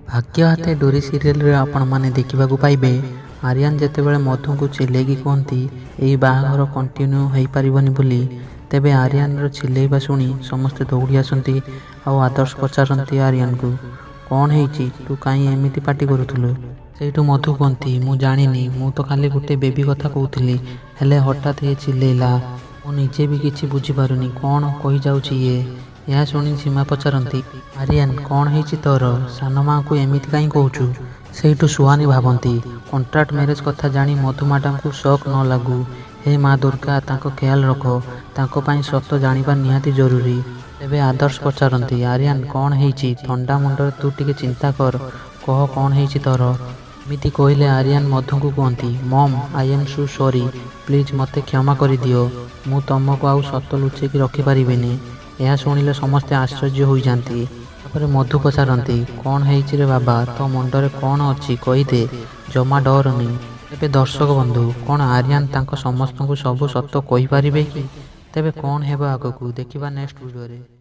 भाग्य हाथे डोरी सीरियल रे आपण माने देखिबाकू पाइबे आर्यन जेतेबेले मधु को चिल्लेकी कहती यही बाहाघर कंटिन्यू हो पारिबनी बोली तेबे आर्यन रो चिल्लेबा शुणी समस्ते दौड़ी आसती आदर्श पचारती आर्यन को कौन है तू कहीं एमती पार्टी करूलु सेठू मधु कहती मु जानी मु तो खाली गोटे बेबी कथा कहती हेले हठात ये चिल्लेला मु निजे भी किसी बुझीपारुनी कौन कही जाऊँ ये यह शुणी सीमा पचारती आर्यन कौन है तोर सान माँ को एमती कहीं कहूचु सेठू सुहानी भावती कॉन्ट्रैक्ट मैरिज कथा जानी मधु मैडम को शक न लगू हे माँ दुर्गा तांको ख्याल रख तांको पाई सत जानिबा निहाती जरूरी तेबे आदर्श पचारती आर्यन कौन है थंडा मुंडर तू टिके चिंता कर कह कौन है तोर एमिति कहले आर्यन मधु को कहती मम I am so sorry please मते क्षमा कर दियो मु तुमको आउ सत लुचेकी रखिपारिबिनी यह शुणिले समस्ते आश्चर्य हो जाती तापर मधु पचारती कौन है रे बाबा तो मुंडरे कौन अच्छी कहीदे जमा डरनी तेबे दर्शक बंधु कौन आर्यन तांको समस्त को सब सत कही पारिबे कि तेबे कौन हेबा आगकू देखिबा नेक्स्ट वीडियो रे।